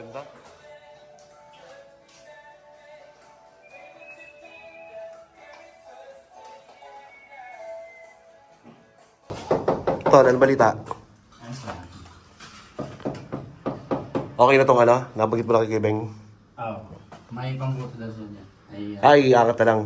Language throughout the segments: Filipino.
Ganda. Ton, ano balita? Okay na tong ano? Nabagit mo na kay Kibeng? Oo. May pangbuto daw siya niya. Ay, iangat na lang.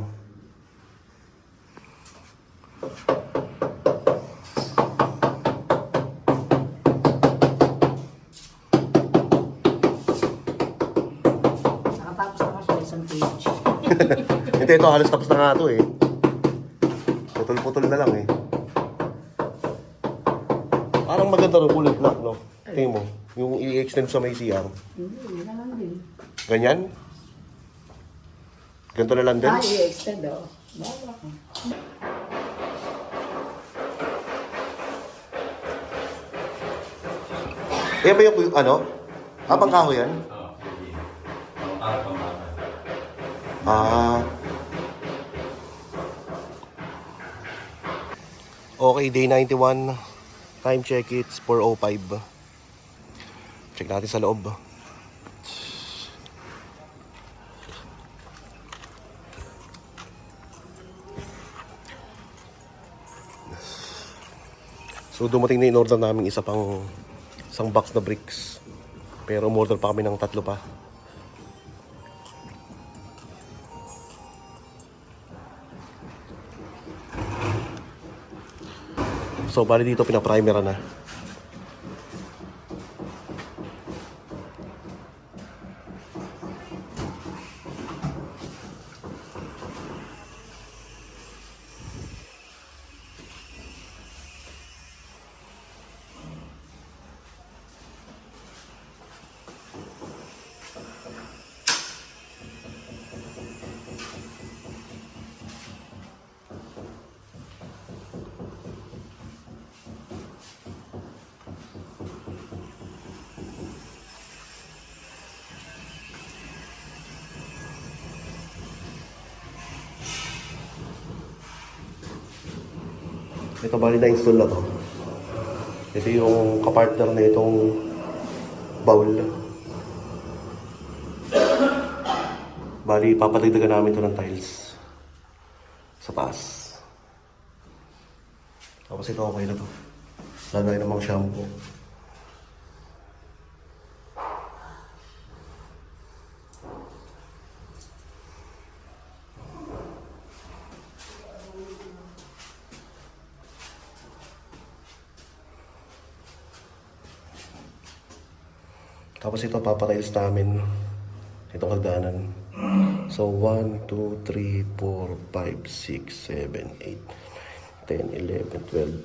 Nakatapos na siya isang page. Hindi, ito halos tapos na nga ito eh. Putol-putol na lang eh. Parang maganda rin kulay black, no? Tingin mo, yung i-extend sa may CR. Hindi, yun na lang din. Ganyan? Ganito na lang din? I-extend oh. Bawa ko. Yan ba yung ano? Abang kahoy yan? Oo. Para pambata. Ah. Okay, day 91. Time check, it's 4:05. Check natin sa loob. So dumating na in-order namin isang box na bricks. Pero umorder pa kami ng 3 pa. So bali dito pina-primera na. Ito bali na-install na to. Ito yung kapartner na itong bowl. Bali, papatagdagan namin ito ng tiles sa taas. Tapos ito okay na to. Lagay namang shampoo. Tapos ito papatiles namin itong hagdanan. So 1, 2, 3, 4, 5, 6, 7, 8, 10, 11, 12.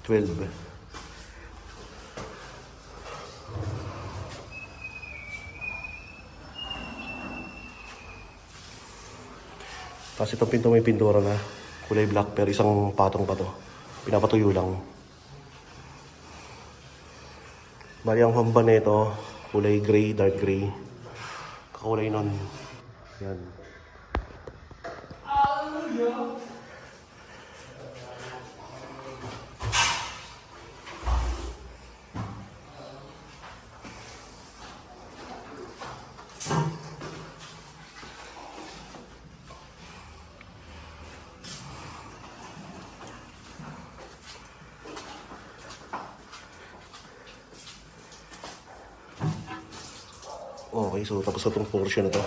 12. Tapos itong pinto may pintura na kulay black pero isang patong pa to. Pinapatuyo lang. Bali ang hamba nito, kulay gray, dark gray. Kakulay nun. Yan. Okay, so tapos na itong portion na to.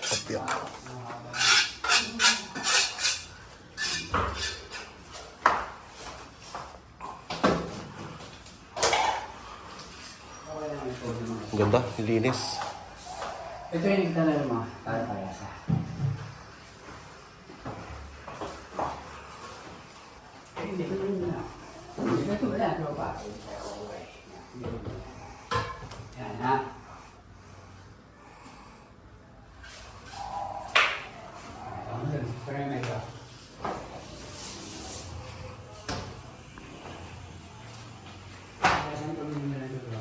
Kopya. Ganda, linis. Ito yung nagtanong mo. Para sa. Hindi ko na. Hindi ko wala. Ano pa? Yan ha. Para may ka. Saan ko nila nito?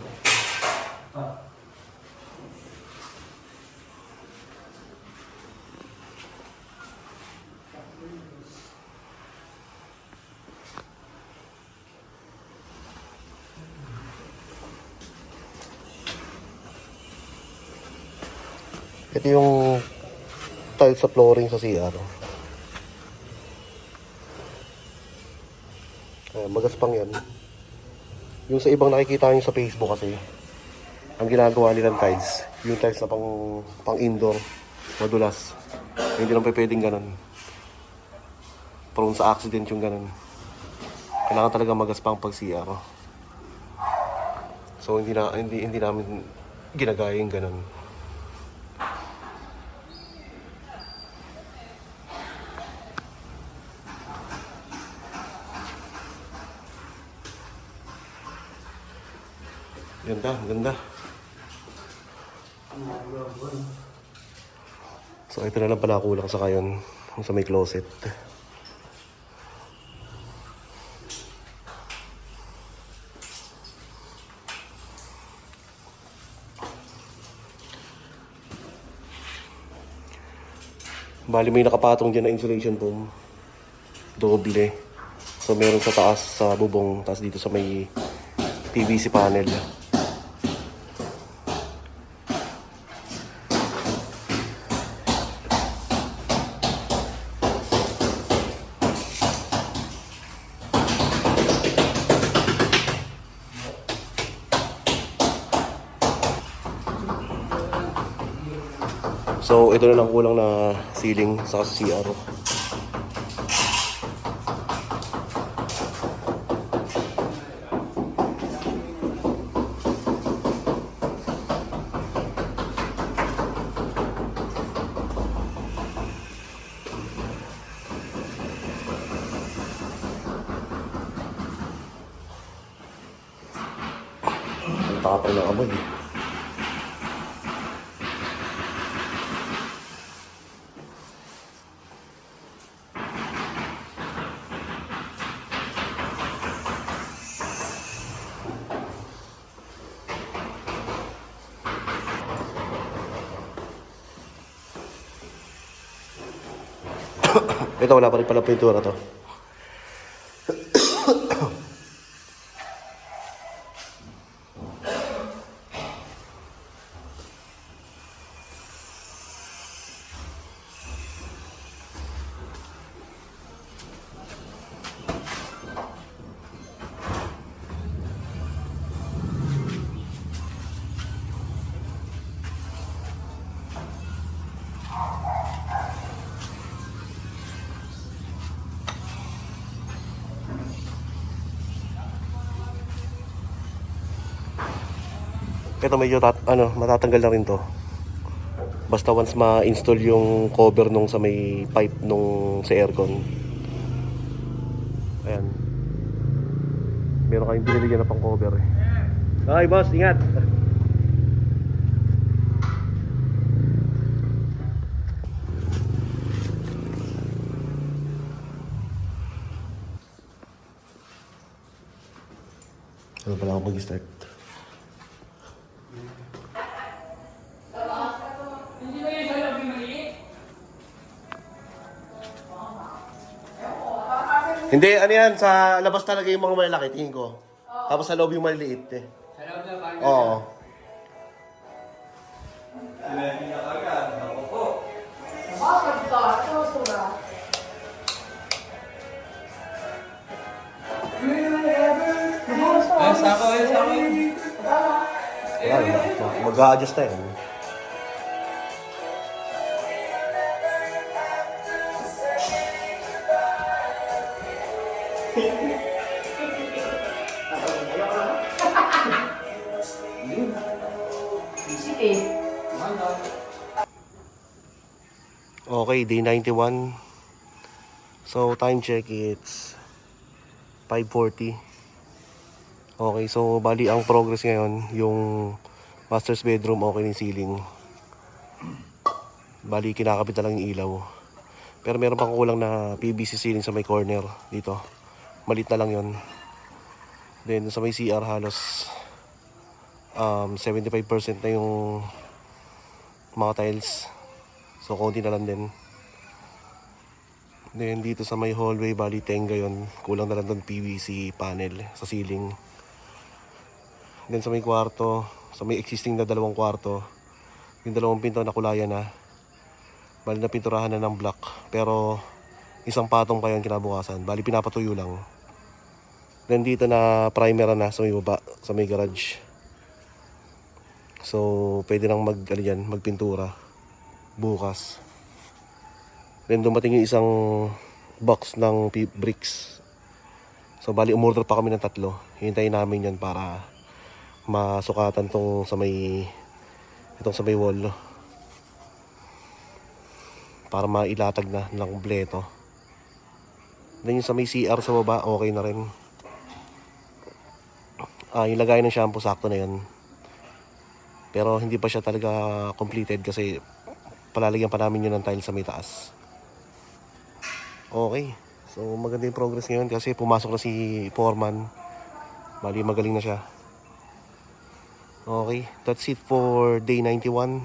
Ito yung tiles sa flooring sa CR. Magaspang yan. Yung sa ibang nakikita nyo sa Facebook kasi, ang ginagawa nilang tiles, yung tiles na pang indoor, madulas. Hindi lang pwedeng ganun. Prone sa accident yung ganun. Kailangan talaga magaspang pag CR. So hindi namin ginagaya yung ganun. Ganda, ganda. So ito na lang pala kulang sa kayon sa may closet. Bali may nakapatong dyan na insulation foam. Doble. So meron sa taas sa bubong, taas dito sa may PVC panel. So ito na lang kulang na ceiling sa CR. Ang tapang ng amoy. Ito wala pa rin pala pintura to. Ito medyo matatanggal na rin to. Basta once ma-install yung cover nung sa may pipe nung sa aircon. Ayan. Meron kayong binibigyan na pang cover eh. Okay boss, ingat! Ano pala ako mag-start? Hindi, ano yan, sa labas talaga yung mga malalaki, tingin ko. Tapos sa loob yung maliliit eh. Sa loob na ba? Oo. Sako. Wala, mag-a-adjust na yan. Okay, day 91. So, time check, it's 5:40. Okay, so bali ang progress ngayon, yung master's bedroom okay ng ceiling. Bali, kinakabit na lang yung ilaw. Pero meron pang kulang na PVC ceiling sa may corner dito. Malit na lang yon. Then sa may CR halos 75% na yung mga tiles. So konti na lang din. Then dito sa may hallway, bali tenga yon. Kulang na lang doon PVC panel sa ceiling. Then sa may kwarto, sa may existing na dalawang kwarto, Yung dalawang pinto nakulayan na. Bali na pinturahan na ng black. Pero isang patong pa yun kinabukasan. Bali pinapatuyo lang. Then dito na primer na sa may baba, sa may garage. So pwede nang magpintura bukas. Then dumating yung isang box ng bricks. So bali umorder pa kami ng 3. Hintayin namin yan para masukatan itong sa may wall. Para mailatag na ng kumpleto. Then yung sa may CR sa baba, okay na rin. Yung lagay ng shampoo, sakto na yan. Pero hindi pa siya talaga completed kasi palalagyan pa namin yun ng tile sa may taas. Okay. So maganda yung progress ngayon kasi pumasok na si Foreman. Bali magaling na siya. Okay. That's it for day 91.